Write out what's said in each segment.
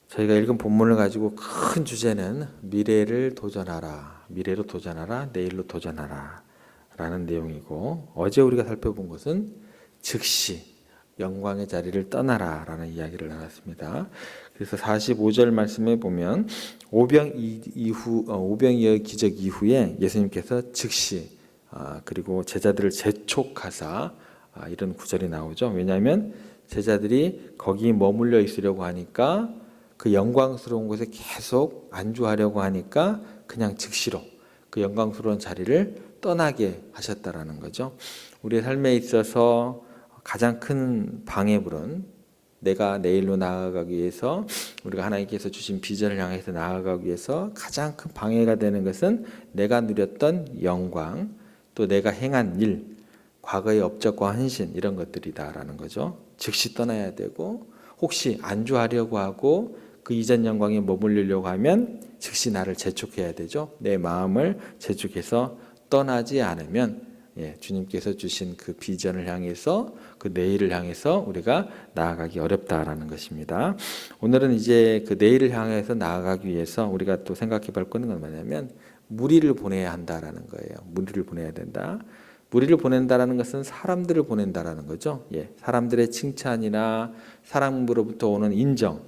저희가 읽은 본문을 가지고 큰 주제는 미래를 도전하라, 미래로 도전하라, 내일로 도전하라 라는 내용이고, 어제 우리가 살펴본 것은 즉시 영광의 자리를 떠나라 라는 이야기를 나눴습니다. 그래서 45절 말씀에 보면 오병이어의 기적 이후에 예수님께서 즉시 그리고 제자들을 재촉하사 이런 구절이 나오죠. 왜냐하면 제자들이 거기 머물러 있으려고 하니까, 그 영광스러운 곳에 계속 안주하려고 하니까 그냥 즉시로 그 영광스러운 자리를 떠나게 하셨다라는 거죠. 우리의 삶에 있어서 가장 큰 방해물은, 내가 내일로 나아가기 위해서, 우리가 하나님께서 주신 비전을 향해서 나아가기 위해서 가장 큰 방해가 되는 것은 내가 누렸던 영광, 또 내가 행한 일, 과거의 업적과 헌신, 이런 것들이다라는 거죠. 즉시 떠나야 되고, 혹시 안주하려고 하고 그 이전 영광에 머물려고 하면 즉시 나를 재촉해야 되죠. 내 마음을 재촉해서 떠나지 않으면 주님께서 주신 그 비전을 향해서, 그 내일을 향해서 우리가 나아가기 어렵다라는 것입니다. 오늘은 이제 그 내일을 향해서 나아가기 위해서 우리가 또 생각해 볼 거는 뭐냐면, 무리를 보내야 한다라는 거예요. 무리를 보내야 된다. 무리를 보낸다라는 것은 사람들을 보낸다라는 거죠. 사람들의 칭찬이나 사람으로부터 오는 인정,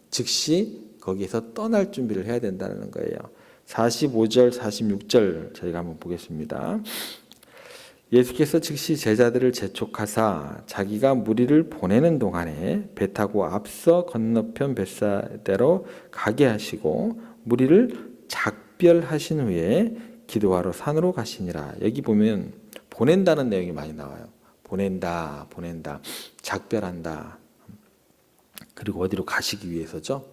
즉시 거기에서 떠날 준비를 해야 된다는 거예요. 45절, 46절 저희가 한번 보겠습니다. 예수께서 즉시 제자들을 재촉하사 자기가 무리를 보내는 동안에 배 타고 앞서 건너편 벳사다로 가게 하시고 무리를 작별하신 후에 기도하러 산으로 가시니라. 여기 보면 보낸다는 내용이 많이 나와요. 보낸다, 작별한다. 그리고 어디로 가시기 위해서죠.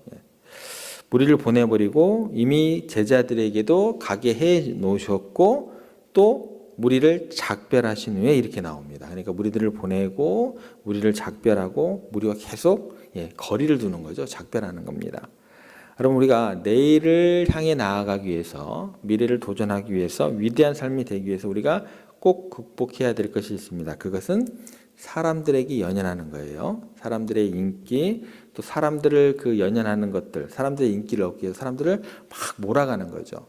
무리를 보내버리고 이미 제자들에게도 가게 해 놓으셨고, 또 무리를 작별하신 후에 이렇게 나옵니다. 그러니까 무리들을 보내고 무리를 작별하고 무리와 계속 거리를 두는 거죠. 작별하는 겁니다. 여러분, 우리가 내일을 향해 나아가기 위해서, 미래를 도전하기 위해서, 위대한 삶이 되기 위해서 우리가 꼭 극복해야 될 것이 있습니다. 그것은 사람들에게 연연하는 거예요. 사람들의 인기, 또 사람들을 그 연연하는 것들, 사람들의 인기를 얻기 위해서 사람들을 막 몰아가는 거죠.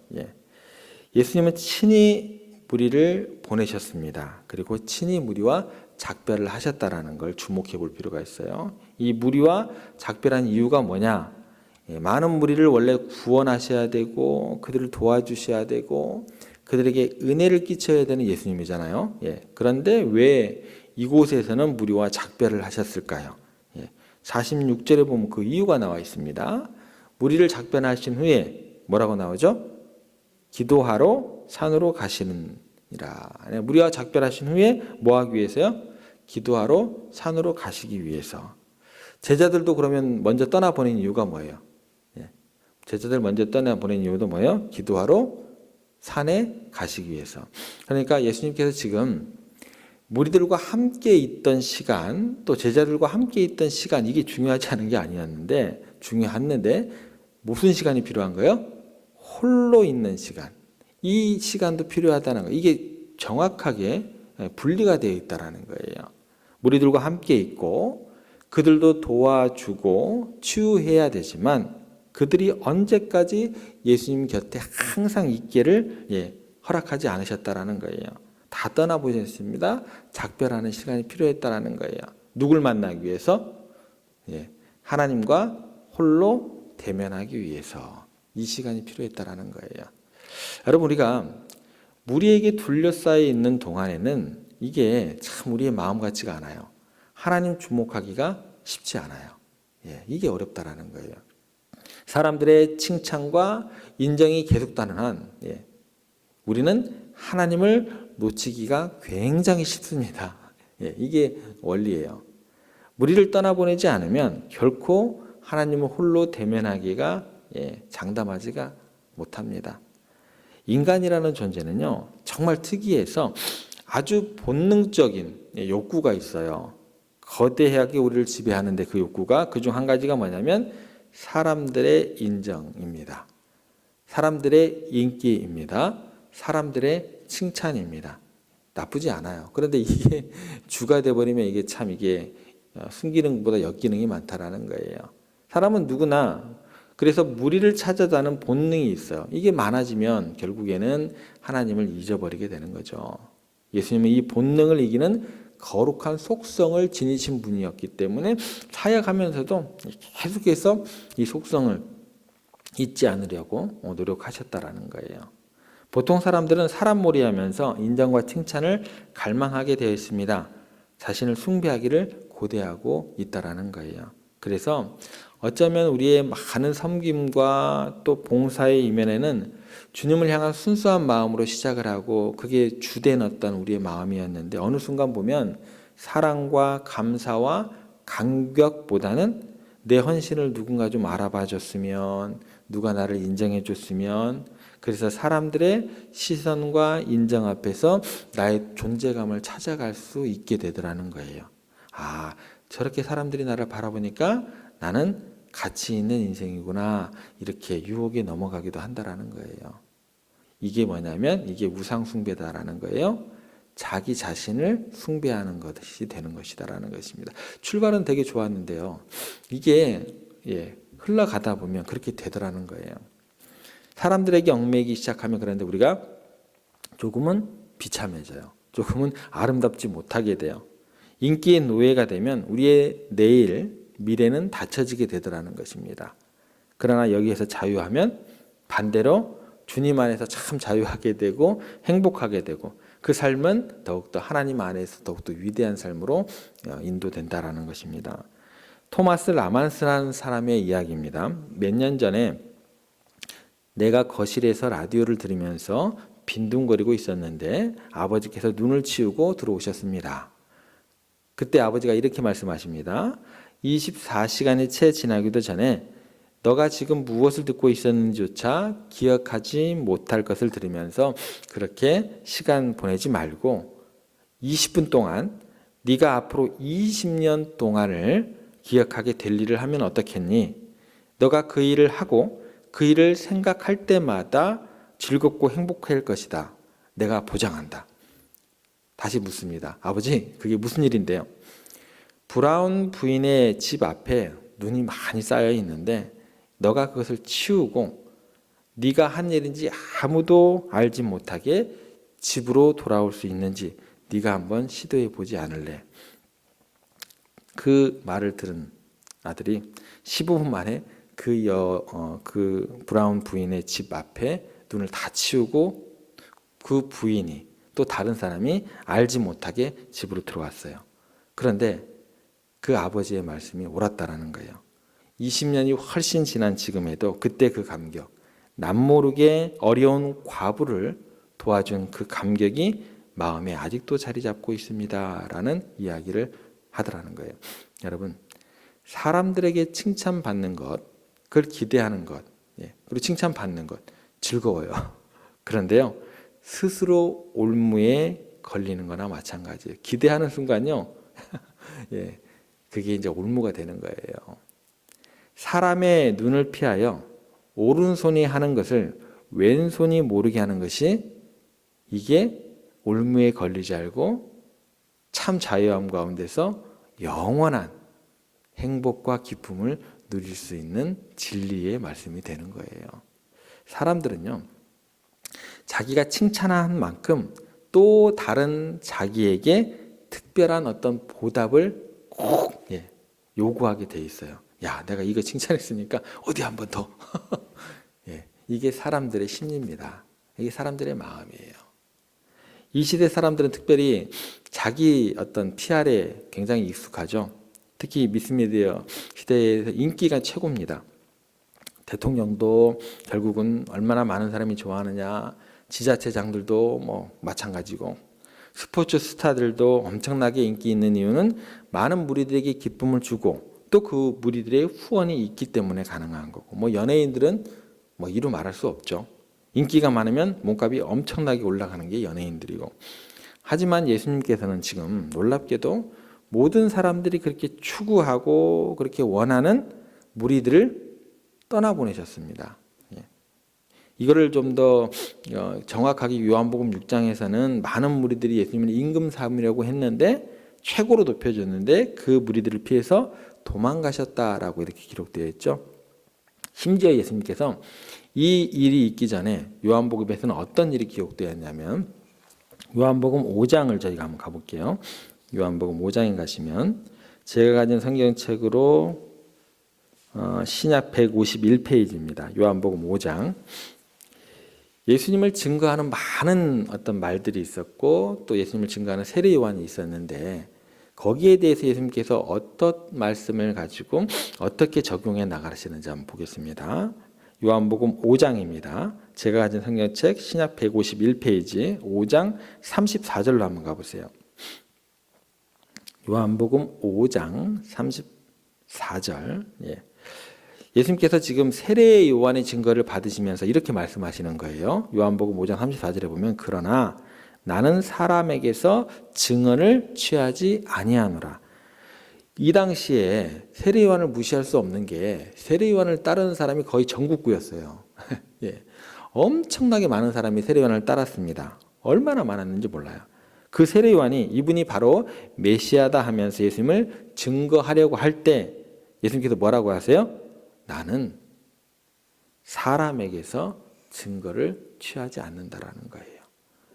예수님은 친히 무리를 보내셨습니다. 그리고 친히 무리와 작별을 하셨다라는 걸 주목해 볼 필요가 있어요. 이 무리와 작별한 이유가 뭐냐? 많은 무리를 원래 구원하셔야 되고 그들을 도와주셔야 되고 그들에게 은혜를 끼쳐야 되는 예수님이잖아요. 그런데 왜 이곳에서는 무리와 작별을 하셨을까요? 46절에 보면 그 이유가 나와 있습니다. 무리를 작별하신 후에 뭐라고 나오죠? 기도하러 산으로 가시느니라. 무리와 작별하신 후에 뭐 하기 위해서요? 기도하러 산으로 가시기 위해서. 제자들도 그러면 먼저 떠나보낸 이유가 뭐예요? 제자들 먼저 떠나보낸 이유도 뭐예요? 기도하러 산에 가시기 위해서. 그러니까 예수님께서 지금 무리들과 함께 있던 시간, 또 제자들과 함께 있던 시간, 이게 중요하지 않은 게 아니었는데, 중요했는데 무슨 시간이 필요한 거예요? 홀로 있는 시간. 이 시간도 필요하다는 거예요. 이게 정확하게 분리가 되어 있다는 거예요. 무리들과 함께 있고 그들도 도와주고 치유해야 되지만 그들이 언제까지 예수님 곁에 항상 있기를 허락하지 않으셨다라는 거예요. 다 떠나보셨습니다. 작별하는 시간이 필요했다라는 거예요. 누굴 만나기 위해서? 하나님과 홀로 대면하기 위해서 이 시간이 필요했다라는 거예요. 여러분, 우리가 무리에게 둘러싸여 있는 동안에는 이게 참 우리의 마음 같지가 않아요. 하나님 주목하기가 쉽지 않아요. 이게 어렵다라는 거예요. 사람들의 칭찬과 인정이 계속되는 한 우리는 하나님을 놓치기가 굉장히 쉽습니다. 이게 원리예요. 무리를 떠나보내지 않으면 결코 하나님을 홀로 대면하기가 장담하지가 못합니다. 인간이라는 존재는요, 정말 특이해서 아주 본능적인 욕구가 있어요. 거대하게 우리를 지배하는데 그 욕구가, 그중 한 가지가 뭐냐면 사람들의 인정입니다. 사람들의 인기입니다. 사람들의 칭찬입니다. 나쁘지 않아요. 그런데 이게 주가 돼버리면 이게 참 이게 순기능보다 역기능이 많다라는 거예요. 사람은 누구나 그래서 무리를 찾아가는 본능이 있어요. 이게 많아지면 결국에는 하나님을 잊어버리게 되는 거죠. 예수님은 이 본능을 이기는 거룩한 속성을 지니신 분이었기 때문에 사역하면서도 계속해서 이 속성을 잊지 않으려고 노력하셨다라는 거예요. 보통 사람들은 사람몰이하면서 인정과 칭찬을 갈망하게 되어 있습니다. 자신을 숭배하기를 고대하고 있다라는 거예요. 그래서 어쩌면 우리의 많은 섬김과 또 봉사의 이면에는 주님을 향한 순수한 마음으로 시작을 하고 그게 주된 어떤 우리의 마음이었는데 어느 순간 보면 사랑과 감사와 감격보다는 내 헌신을 누군가 좀 알아봐 줬으면, 누가 나를 인정해 줬으면, 그래서 사람들의 시선과 인정 앞에서 나의 존재감을 찾아갈 수 있게 되더라는 거예요. 아, 저렇게 사람들이 나를 바라보니까 나는 가치 있는 인생이구나, 이렇게 유혹에 넘어가기도 한다라는 거예요. 이게 뭐냐면 이게 우상 숭배다라는 거예요. 자기 자신을 숭배하는 것이 되는 것이다라는 것입니다. 출발은 되게 좋았는데요. 이게 흘러가다 보면 그렇게 되더라는 거예요. 사람들에게 얽매이기 시작하면 그런데 우리가 조금은 비참해져요. 조금은 아름답지 못하게 돼요. 인기의 노예가 되면 우리의 내일, 미래는 닫혀지게 되더라는 것입니다. 그러나 여기에서 자유하면 반대로 주님 안에서 참 자유하게 되고 행복하게 되고 그 삶은 더욱더 하나님 안에서 더욱더 위대한 삶으로 인도된다라는 것입니다. 토마스 라만스라는 사람의 이야기입니다. 몇 년 전에 내가 거실에서 라디오를 들으면서 빈둥거리고 있었는데 아버지께서 눈을 치우고 들어오셨습니다. 그때 아버지가 이렇게 말씀하십니다. 24시간이 채 지나기도 전에 너가 지금 무엇을 듣고 있었는지조차 기억하지 못할 것을 들으면서 그렇게 시간 보내지 말고 20분 동안 네가 앞으로 20년 동안을 기억하게 될 일을 하면 어떻겠니? 너가 그 일을 하고 그 일을 생각할 때마다 즐겁고 행복할 것이다. 내가 보장한다. 다시 묻습니다. 아버지, 그게 무슨 일인데요? 브라운 부인의 집 앞에 눈이 많이 쌓여 있는데 너가 그것을 치우고 네가 한 일인지 아무도 알지 못하게 집으로 돌아올 수 있는지 네가 한번 시도해 보지 않을래? 그 말을 들은 아들이 15분 만에 그 브라운 부인의 집 앞에 눈을 다 치우고 그 부인이 또 다른 사람이 알지 못하게 집으로 들어왔어요. 그런데 그 아버지의 말씀이 옳았다라는 거예요. 20년이 훨씬 지난 지금에도 그때 그 감격, 남모르게 어려운 과부를 도와준 그 감격이 마음에 아직도 자리 잡고 있습니다라는 이야기를 하더라는 거예요. 여러분, 사람들에게 칭찬받는 것, 그걸 기대하는 것, 그리고 칭찬받는 것 즐거워요. 그런데요, 스스로 올무에 걸리는 거나 마찬가지예요. 기대하는 순간요, 그게 이제 올무가 되는 거예요. 사람의 눈을 피하여 오른손이 하는 것을 왼손이 모르게 하는 것이 이게 올무에 걸리지 않고 참 자유함 가운데서 영원한 행복과 기쁨을 누릴 수 있는 진리의 말씀이 되는 거예요. 사람들은요, 자기가 칭찬한 만큼 또 다른 자기에게 특별한 어떤 보답을 꼭 요구하게 돼 있어요. 야, 내가 이거 칭찬했으니까 어디 한 번 더. 이게 사람들의 심리입니다. 이게 사람들의 마음이에요. 이 시대 사람들은 특별히 자기 어떤 PR에 굉장히 익숙하죠. 특히 미스미디어 시대에서 인기가 최고입니다. 대통령도 결국은 얼마나 많은 사람이 좋아하느냐, 지자체장들도 뭐 마찬가지고, 스포츠 스타들도 엄청나게 인기 있는 이유는 많은 무리들에게 기쁨을 주고 또 그 무리들의 후원이 있기 때문에 가능한 거고, 뭐 연예인들은 뭐 이루 말할 수 없죠. 인기가 많으면 몸값이 엄청나게 올라가는 게 연예인들이고, 하지만 예수님께서는 지금 놀랍게도 모든 사람들이 그렇게 추구하고 그렇게 원하는 무리들을 떠나보내셨습니다. 이거를 좀 더 정확하게 요한복음 6장에서는 많은 무리들이 예수님을 임금 삼으려고 했는데 최고로 높여줬는데 그 무리들을 피해서 도망가셨다라고 이렇게 기록되어 있죠. 심지어 예수님께서 이 일이 있기 전에 요한복음에서는 어떤 일이 기록되었냐면 요한복음 5장을 저희가 한번 가볼게요. 요한복음 5장에 가시면 제가 가진 성경책으로 신약 151페이지입니다. 요한복음 5장. 예수님을 증거하는 많은 어떤 말들이 있었고 또 예수님을 증거하는 세례 요한이 있었는데 거기에 대해서 예수님께서 어떤 말씀을 가지고 어떻게 적용해 나가시는지 한번 보겠습니다. 요한복음 5장입니다. 제가 가진 성경책 신약 151페이지 5장 34절로 한번 가보세요. 요한복음 5장 34절. 예수님께서 지금 세례 요한의 증거를 받으시면서 이렇게 말씀하시는 거예요. 요한복음 5장 34절에 보면 그러나 나는 사람에게서 증언을 취하지 아니하노라. 이 당시에 세례 요한을 무시할 수 없는 게 세례 요한을 따르는 사람이 거의 전국구였어요. 엄청나게 많은 사람이 세례 요한을 따랐습니다. 얼마나 많았는지 몰라요. 그 세례 요한이 이분이 바로 메시아다 하면서 예수님을 증거하려고 할 때 예수님께서 뭐라고 하세요? 나는 사람에게서 증거를 취하지 않는다라는 거예요.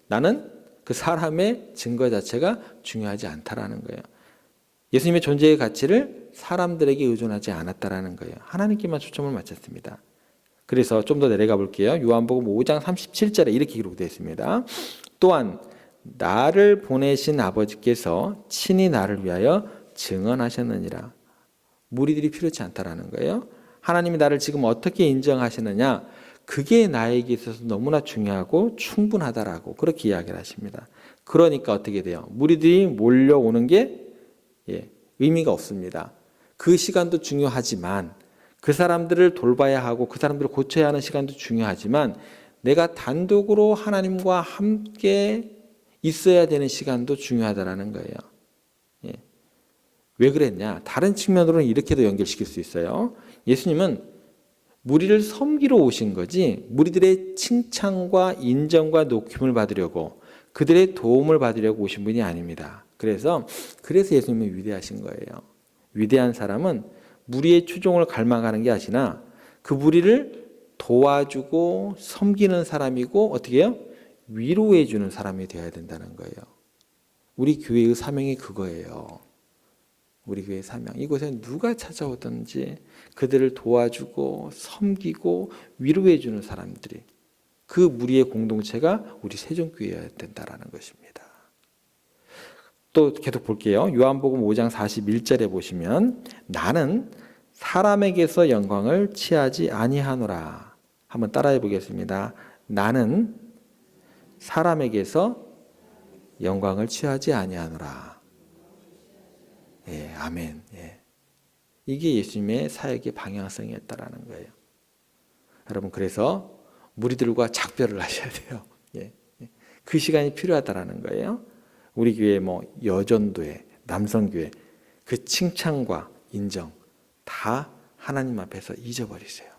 나는 그 사람의 증거 자체가 중요하지 않다라는 거예요. 예수님의 존재의 가치를 사람들에게 의존하지 않았다라는 거예요. 하나님께만 초점을 맞췄습니다. 그래서 좀 더 내려가 볼게요. 요한복음 5장 37절에 이렇게 기록되어 있습니다. 또한 나를 보내신 아버지께서 친히 나를 위하여 증언하셨느니라. 무리들이 필요치 않다라는 거예요. 하나님이 나를 지금 어떻게 인정하시느냐, 그게 나에게 있어서 너무나 중요하고 충분하다라고 그렇게 이야기를 하십니다. 그러니까 어떻게 돼요? 무리들이 몰려오는 게 의미가 없습니다. 그 시간도 중요하지만 그 사람들을 돌봐야 하고 그 사람들을 고쳐야 하는 시간도 중요하지만 내가 단독으로 하나님과 함께 있어야 되는 시간도 중요하다라는 거예요. 왜 그랬냐? 다른 측면으로는 이렇게도 연결시킬 수 있어요. 예수님은 무리를 섬기러 오신 거지 무리들의 칭찬과 인정과 높임을 받으려고 그들의 도움을 받으려고 오신 분이 아닙니다. 그래서 예수님은 위대하신 거예요. 위대한 사람은 무리의 추종을 갈망하는 게 아니라 그 무리를 도와주고 섬기는 사람이고 어떻게 해요? 위로해 주는 사람이 되어야 된다는 거예요. 우리 교회의 사명이 그거예요. 우리 교회의 사명. 이곳에 누가 찾아오든지 그들을 도와주고 섬기고 위로해 주는 사람들이 그 무리의 공동체가 우리 세종교회여야 된다는 것입니다. 또 계속 볼게요. 요한복음 5장 41절에 보시면 나는 사람에게서 영광을 취하지 아니하노라. 한번 따라해 보겠습니다. 나는 사람에게서 영광을 취하지 아니하노라. 아멘. 이게 예수님의 사역의 방향성이었다라는 거예요. 여러분 그래서 무리들과 작별을 하셔야 돼요. 그 시간이 필요하다라는 거예요. 우리 교회 여전도회, 남성교회 그 칭찬과 인정 다 하나님 앞에서 잊어버리세요.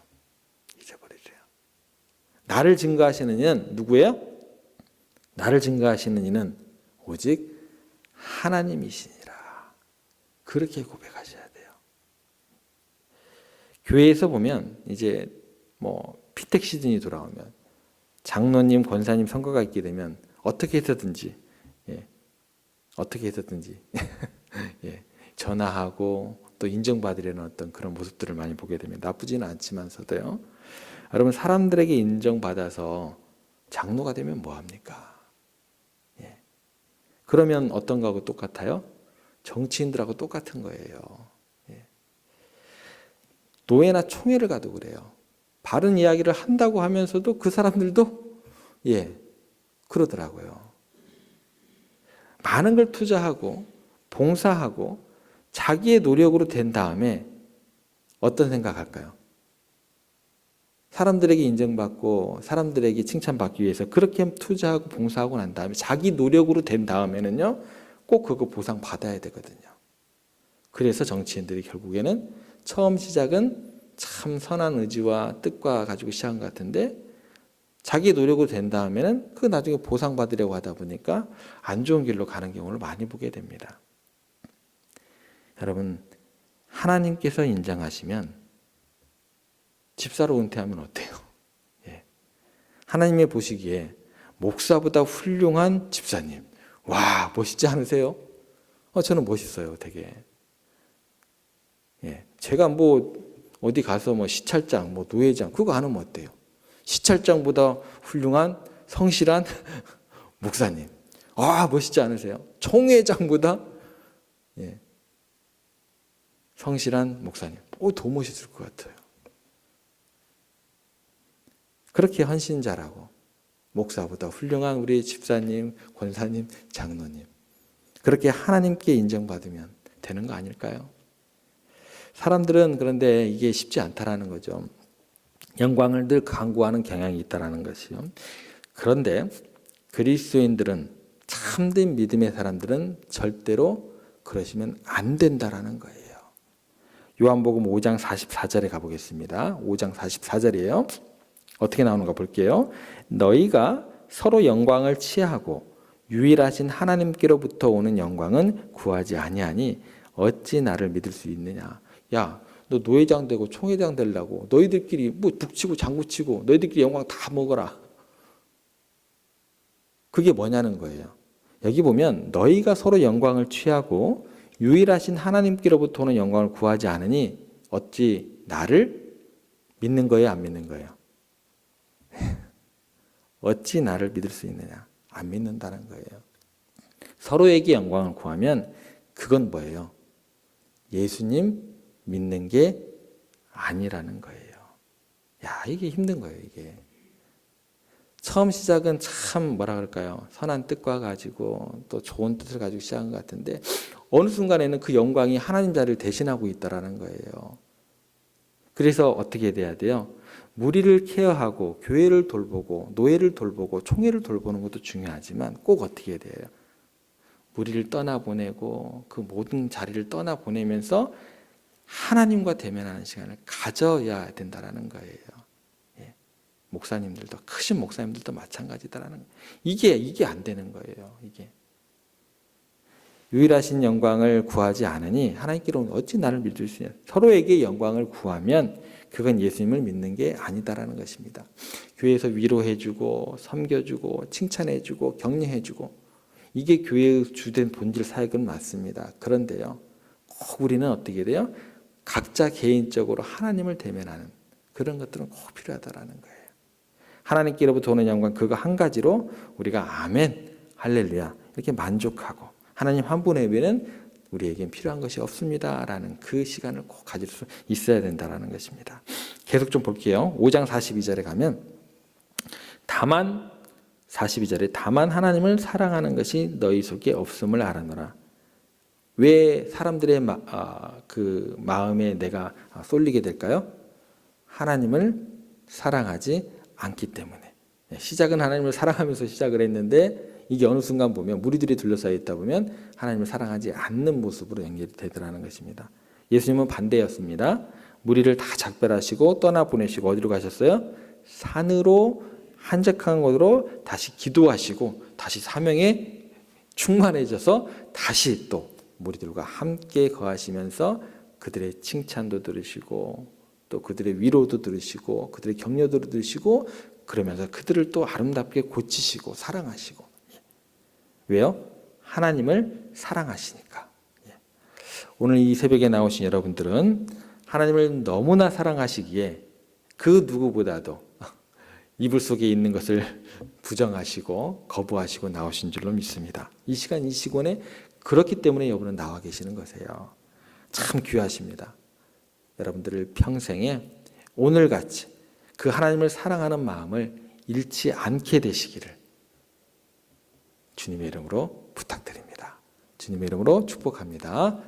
나를 증거하시는 이는 누구예요? 나를 증거하시는 이는 오직 하나님이시니라. 그렇게 고백하셔야 돼요. 교회에서 보면 이제 피택 시즌이 돌아오면 장로님, 권사님 선거가 있게 되면 어떻게 해서든지 전화하고 또 인정받으려는 어떤 그런 모습들을 많이 보게 됩니다. 나쁘지는 않지만서도요. 여러분 사람들에게 인정받아서 장로가 되면 뭐합니까? 그러면 어떤 거하고 똑같아요? 정치인들하고 똑같은 거예요. 노예나 총회를 가도 그래요. 바른 이야기를 한다고 하면서도 그 사람들도 그러더라고요. 많은 걸 투자하고 봉사하고 자기의 노력으로 된 다음에 어떤 생각할까요? 사람들에게 인정받고 사람들에게 칭찬받기 위해서 그렇게 투자하고 봉사하고 난 다음에 자기 노력으로 된 다음에는요 꼭 그거 보상받아야 되거든요. 그래서 정치인들이 결국에는 처음 시작은 참 선한 의지와 뜻과 가지고 시작한 것 같은데 자기 노력으로 된 다음에는 그 나중에 보상받으려고 하다 보니까 안 좋은 길로 가는 경우를 많이 보게 됩니다. 여러분, 하나님께서 인정하시면 집사로 은퇴하면 어때요? 예. 하나님이 보시기에 목사보다 훌륭한 집사님, 와, 멋있지 않으세요? 저는 멋있어요, 되게. 예. 제가 어디 가서 시찰장, 노회장, 그거 안 하면 어때요? 시찰장보다 훌륭한 성실한 목사님, 와, 멋있지 않으세요? 총회장보다 성실한 목사님, 더 멋있을 것 같아요. 그렇게 헌신자라고 목사보다 훌륭한 우리 집사님, 권사님, 장로님, 그렇게 하나님께 인정받으면 되는 거 아닐까요? 사람들은 그런데 이게 쉽지 않다라는 거죠. 영광을 늘 강구하는 경향이 있다라는 것이요. 그런데 그리스도인들은, 참된 믿음의 사람들은 절대로 그러시면 안 된다라는 거예요. 요한복음 5장 44절에 가보겠습니다. 5장 44절이에요. 어떻게 나오는가 볼게요. 너희가 서로 영광을 취하고 유일하신 하나님께로부터 오는 영광은 구하지 아니하니 어찌 나를 믿을 수 있느냐. 야, 너 노회장 되고 총회장 되려고 너희들끼리 북치고 장구치고 너희들끼리 영광 다 먹어라. 그게 뭐냐는 거예요. 여기 보면 너희가 서로 영광을 취하고 유일하신 하나님께로부터 오는 영광을 구하지 않으니 어찌 나를 믿는 거예요, 안 믿는 거예요? 어찌 나를 믿을 수 있느냐? 안 믿는다는 거예요. 서로에게 영광을 구하면 그건 뭐예요? 예수님 믿는 게 아니라는 거예요. 야, 이게 힘든 거예요, 이게. 처음 시작은 참 뭐라 그럴까요? 선한 뜻과 가지고 또 좋은 뜻을 가지고 시작한 것 같은데 어느 순간에는 그 영광이 하나님 자리를 대신하고 있다라는 거예요. 그래서 어떻게 돼야 돼요? 무리를 케어하고 교회를 돌보고 노예를 돌보고 총회를 돌보는 것도 중요하지만 꼭 어떻게 해야 돼요? 무리를 떠나보내고 그 모든 자리를 떠나보내면서 하나님과 대면하는 시간을 가져야 된다라는 거예요. 예. 목사님들도, 크신 목사님들도 마찬가지다라는 거예요. 이게 안 되는 거예요. 이게. 유일하신 영광을 구하지 않으니 하나님께로 어찌 나를 믿을 수 있냐. 서로에게 영광을 구하면 그건 예수님을 믿는 게 아니다라는 것입니다. 교회에서 위로해주고 섬겨주고 칭찬해주고 격려해주고 이게 교회의 주된 본질 사역은 맞습니다. 그런데요, 꼭 우리는 어떻게 돼요? 각자 개인적으로 하나님을 대면하는 그런 것들은 꼭 필요하다라는 거예요. 하나님께로부터 오는 영광 그거 한 가지로 우리가 아멘, 할렐루야 이렇게 만족하고 하나님 한 분에 외에는 우리에겐 필요한 것이 없습니다라는 그 시간을 꼭 가질 수 있어야 된다라는 것입니다. 계속 좀 볼게요. 5장 42절에 가면 다만 42절에 다만 하나님을 사랑하는 것이 너희 속에 없음을 알아노라. 왜 사람들의 그 마음에 내가 쏠리게 될까요? 하나님을 사랑하지 않기 때문에. 시작은 하나님을 사랑하면서 시작을 했는데 이게 어느 순간 보면 무리들이 둘러싸여 있다 보면 하나님을 사랑하지 않는 모습으로 연결이 되더라는 것입니다. 예수님은 반대였습니다. 무리를 다 작별하시고 떠나보내시고 어디로 가셨어요? 산으로 한적한 곳으로 다시 기도하시고 다시 사명에 충만해져서 다시 또 무리들과 함께 거하시면서 그들의 칭찬도 들으시고 또 그들의 위로도 들으시고 그들의 격려도 들으시고 그러면서 그들을 또 아름답게 고치시고 사랑하시고. 왜요? 하나님을 사랑하시니까. 오늘 이 새벽에 나오신 여러분들은 하나님을 너무나 사랑하시기에 그 누구보다도 이불 속에 있는 것을 부정하시고 거부하시고 나오신 줄로 믿습니다. 이 시간 이 시간에 그렇기 때문에 여러분은 나와 계시는 거세요. 참 귀하십니다. 여러분들을 평생에 오늘같이 그 하나님을 사랑하는 마음을 잃지 않게 되시기를 주님의 이름으로 부탁드립니다. 주님의 이름으로 축복합니다.